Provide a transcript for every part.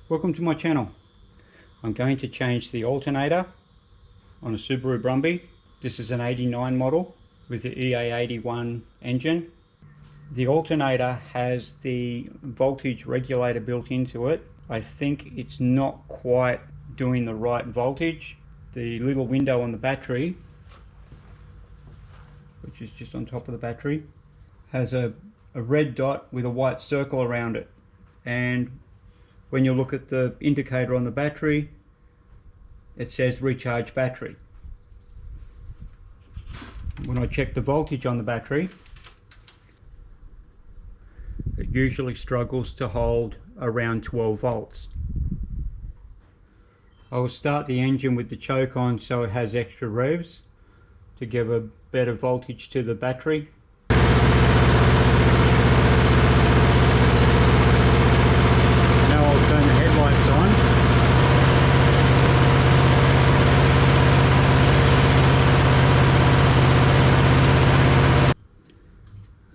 Welcome to my channel. I'm going to change the alternator on a Subaru Brumby. This is an 89 model with the EA81 engine. The alternator has the voltage regulator built into it. I think it's not quite doing the right voltage. The little window on the battery, which is just on top of the battery, has a red dot with a white circle around it, and when you look at the indicator on the battery, it says recharge battery. When I check the voltage on the battery, it usually struggles to hold around 12 volts. I will start the engine with the choke on so it has extra revs to give a better voltage to the battery.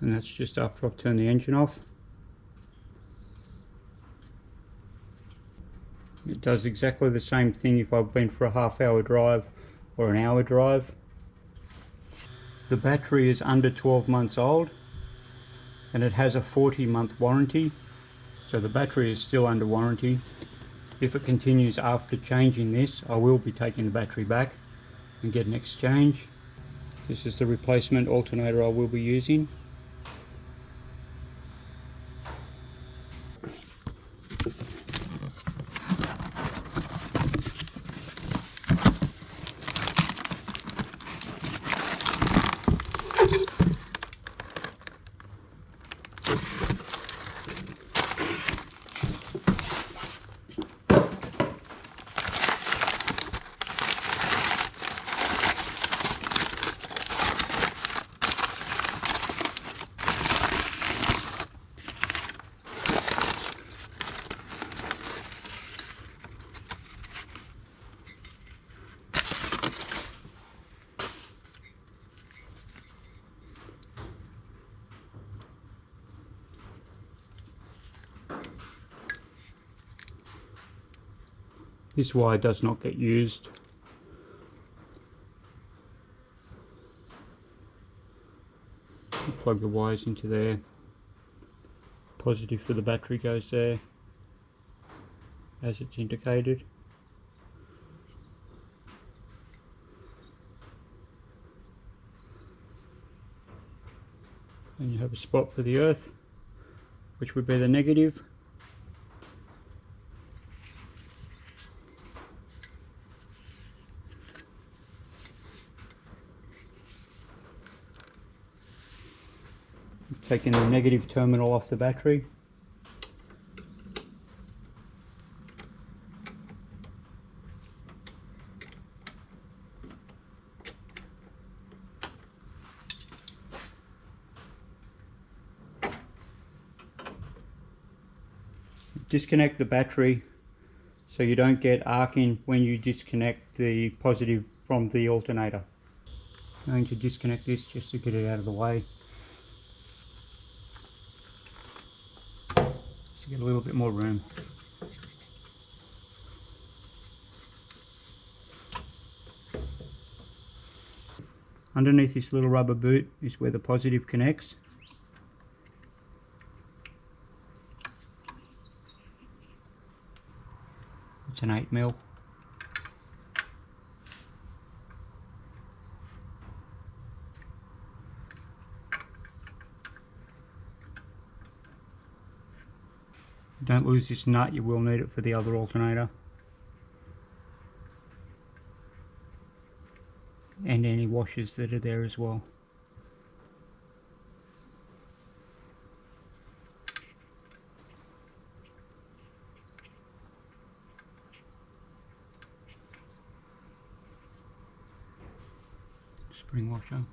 And that's just after I've turned the engine off. It does exactly the same thing if I've been for a half-hour drive or an hour drive. The battery is under 12 months old and it has a 40-month warranty, so the battery is still under warranty. If it continues after changing this, I will be taking the battery back and get an exchange. This is the replacement alternator I will be using. This wire does not get used. Plug the wires into there. Positive for the battery goes there, as it's indicated. And you have a spot for the earth, which would be the negative. Taking the negative terminal off the battery. Disconnect the battery so you don't get arcing when you disconnect the positive from the alternator. I'm going to disconnect this just to get it out of the way. To get a little bit more room. Underneath this little rubber boot is where the positive connects. It's an 8mm. Don't lose this nut, you will need it for the other alternator. And any washers that are there as well. Spring washer.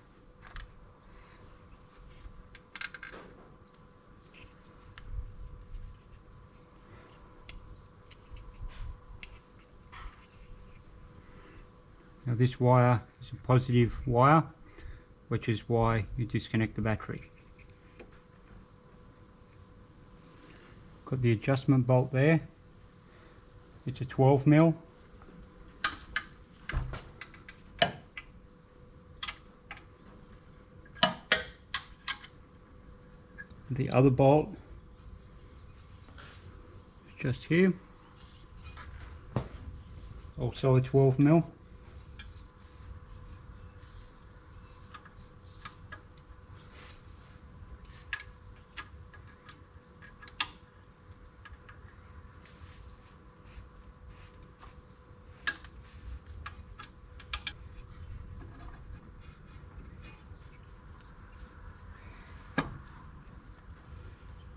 Now this wire is a positive wire, which is why you disconnect the battery. Got the adjustment bolt there, It's a 12 mil. The other bolt is just here, also a 12 mil.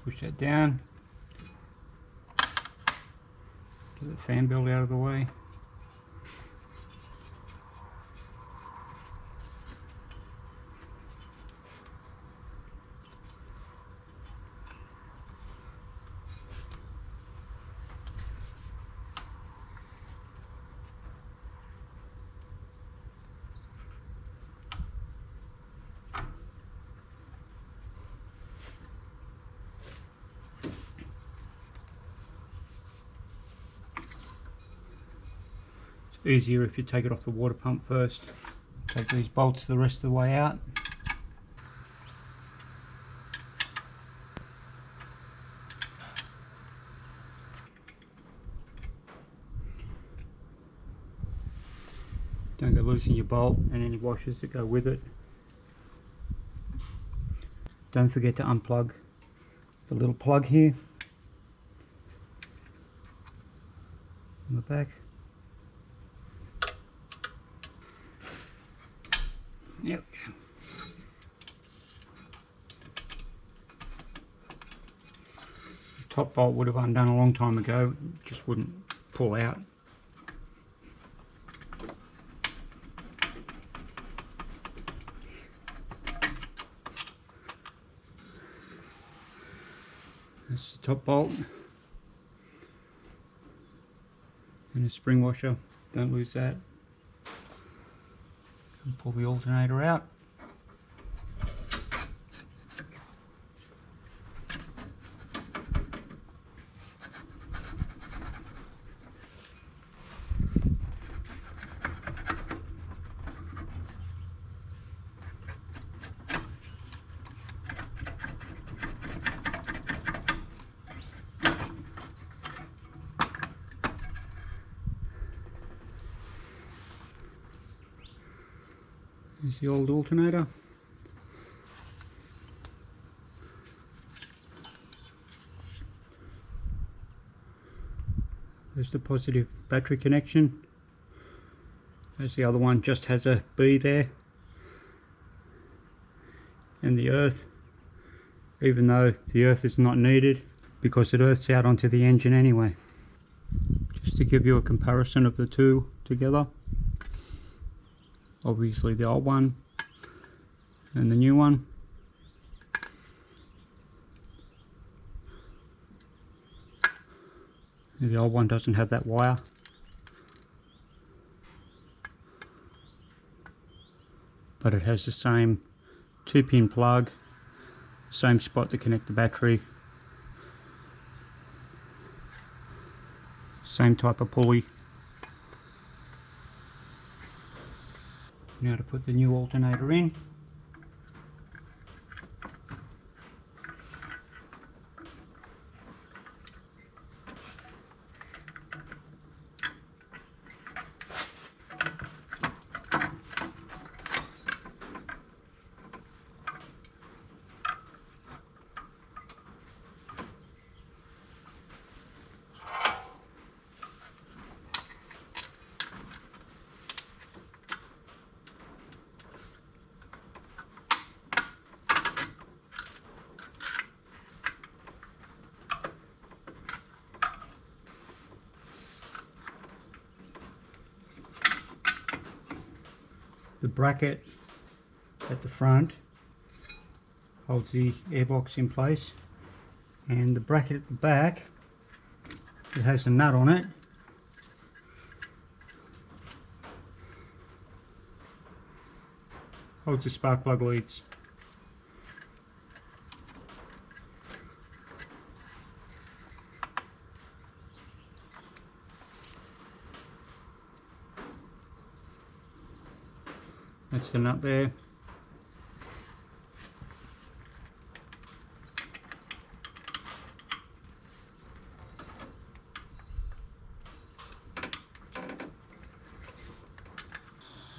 Push that down, get the fan belt out of the way. Easier if you take it off the water pump first. Take these bolts the rest of the way out. Don't go loosen your bolt and any washers that go with it. Don't forget to unplug the little plug here on the back. Yep. The top bolt would have undone a long time ago, it just wouldn't pull out. That's the top bolt and a spring washer, don't lose that. And pull the alternator out. Here's the old alternator. There's the positive battery connection. There's the other one, just has a B there. And the earth, even though the earth is not needed because it earths out onto the engine anyway. Just to give you a comparison of the two together. Obviously the old one and the new one. The old one doesn't have that wire. But it has the same 2-pin plug, same spot to connect the battery, same type of pulley. Now to put the new alternator in. The bracket at the front holds the airbox in place, and the bracket at the back, it has a nut on it. Holds the spark plug leads. That's the nut there.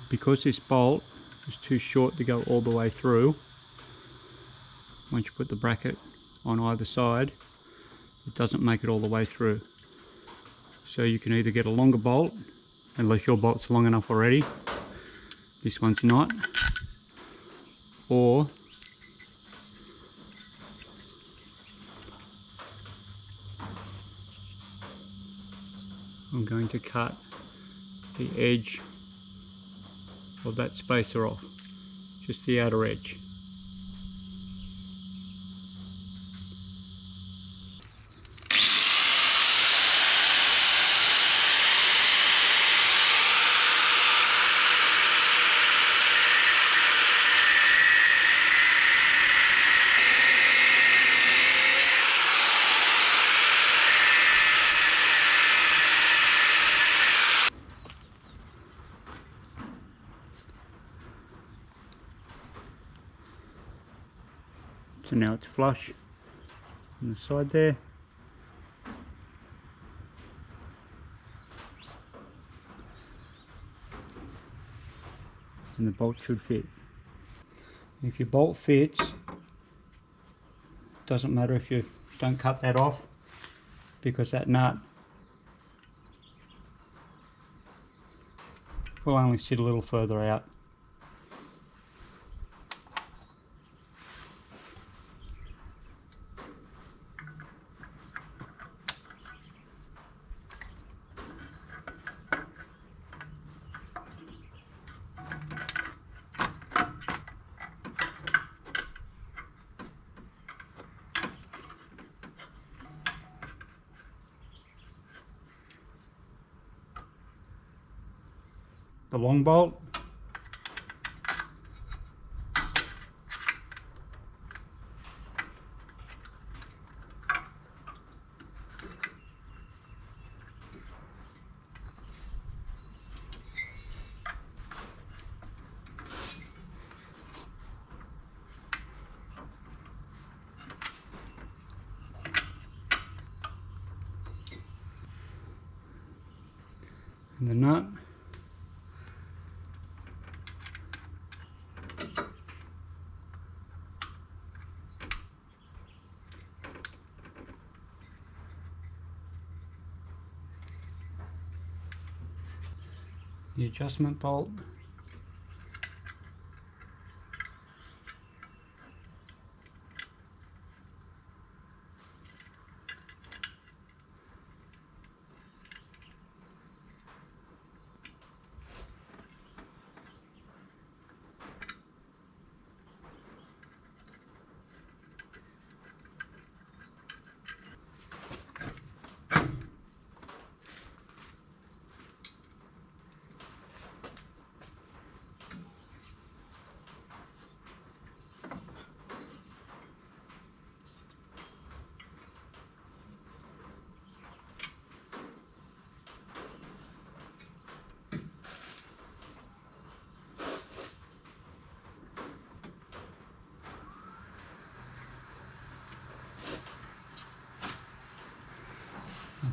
Because this bolt is too short to go all the way through, once you put the bracket on either side, it doesn't make it all the way through. So you can either get a longer bolt, unless your bolt's long enough already, this one's not, or I'm going to cut the edge of that spacer off, just the outer edge. So now it's flush on the side there. And the bolt should fit. If your bolt fits, doesn't matter if you don't cut that off, because that nut will only sit a little further out. The long bolt, and the nut. The adjustment bolt,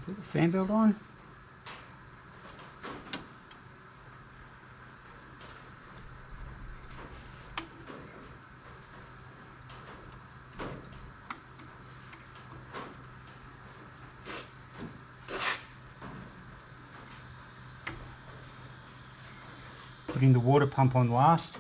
put the fan belt on. Putting the water pump on last.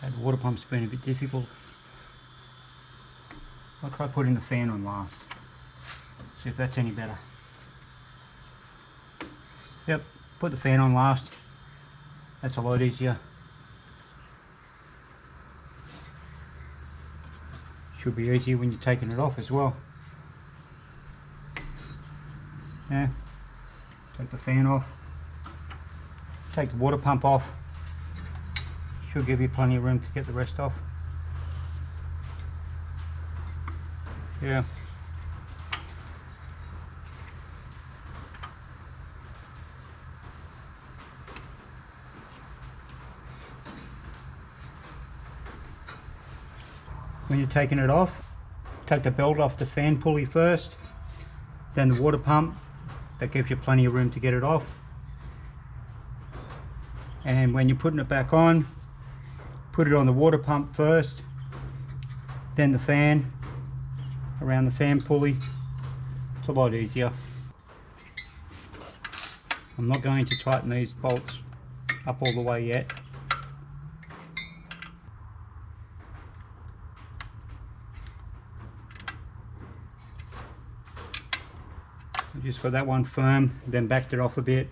The water pump's been a bit difficult. I'll try putting the fan on last. See if that's any better. Yep, put the fan on last. That's a lot easier. Should be easier when you're taking it off as well. Yeah. Take the fan off. Take the water pump off. Should give you plenty of room to get the rest off. Yeah. When you're taking it off, take the belt off the fan pulley first, then the water pump. That gives you plenty of room to get it off. And when you're putting it back on, put it on the water pump first, then the fan, around the fan pulley. It's a lot easier. I'm not going to tighten these bolts up all the way yet. I just got that one firm, then backed it off a bit.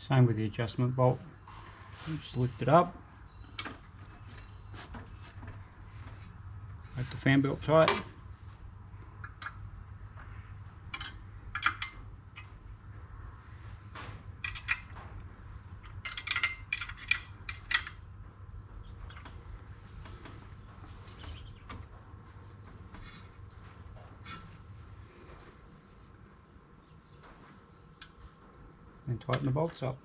Same with the adjustment bolt. Just lift it up. Make the fan belt tight. And tighten the bolts up.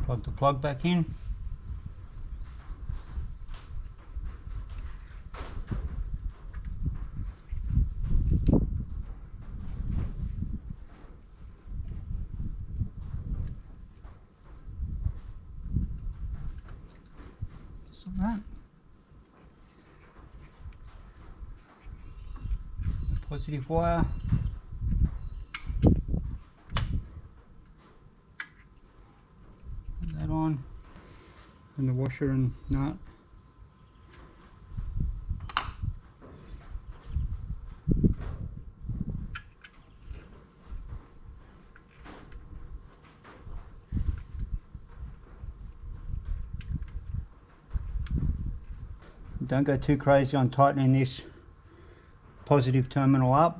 Plug the plug back in. That. Positive wire. Put that on. And the washer and nut. Don't go too crazy on tightening this positive terminal up.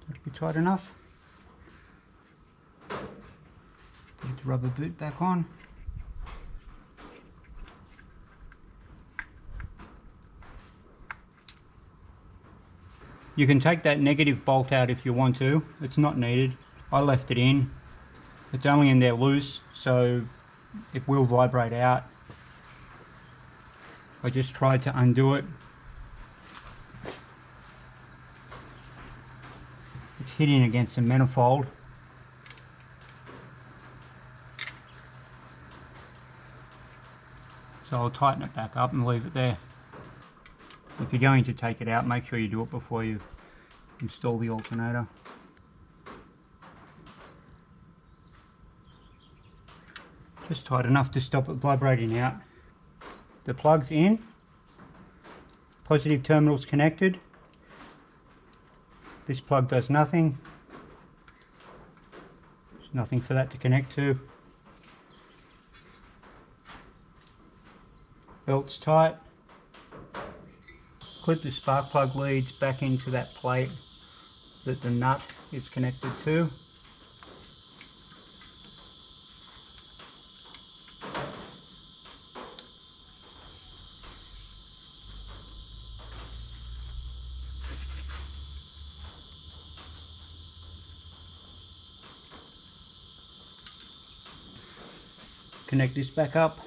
That'll be tight enough. Get the rubber boot back on. You can take that negative bolt out if you want to. It's not needed. I left it in. It's only in there loose, so it will vibrate out. I just tried to undo it. It's hitting against the manifold. So I'll tighten it back up and leave it there. If you're going to take it out, make sure you do it before you install the alternator. Just tight enough to stop it vibrating out. The plug's in. Positive terminal's connected. This plug does nothing. There's nothing for that to connect to. Belt's tight. Clip the spark plug leads back into that plate that the nut is connected to. Connect this back up.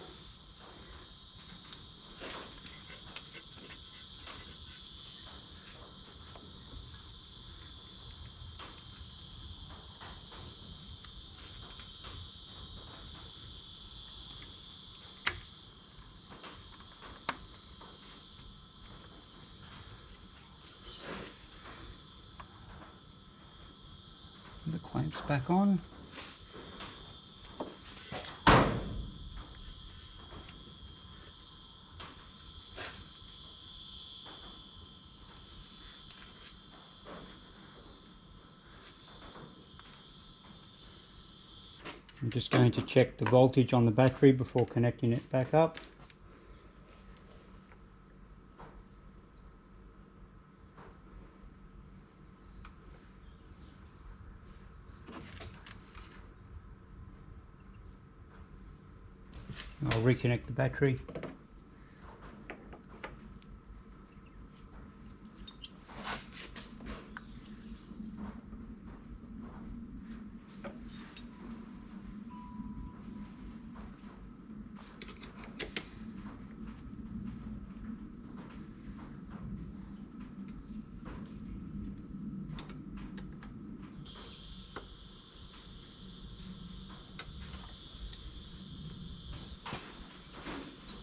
Lamps back on. I'm just going to check the voltage on the battery before connecting it back up. I'll reconnect the battery.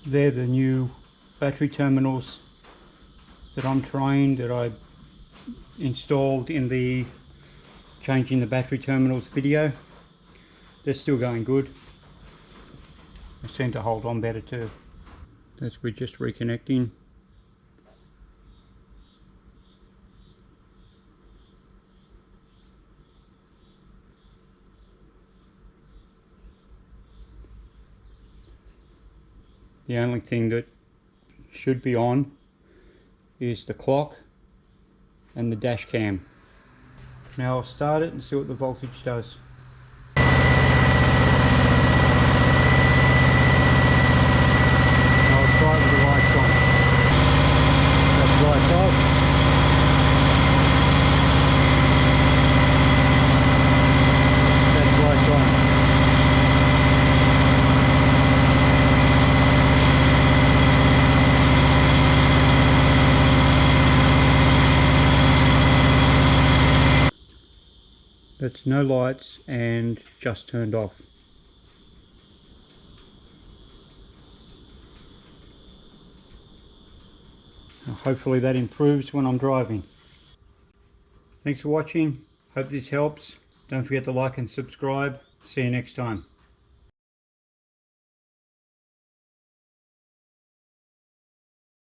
They're the new battery terminals that I'm trying, that I installed in the Changing the Battery Terminals video. They're still going good. They seem to hold on better too. As we're just reconnecting. The only thing that should be on is the clock and the dash cam. Now I'll start it and see what the voltage does. I'll try it with the lights on. That's lights off. That's lights on. That's no lights and just turned off. Now hopefully that improves when I'm driving. Thanks for watching. Hope this helps. Don't forget to like and subscribe. See you next time.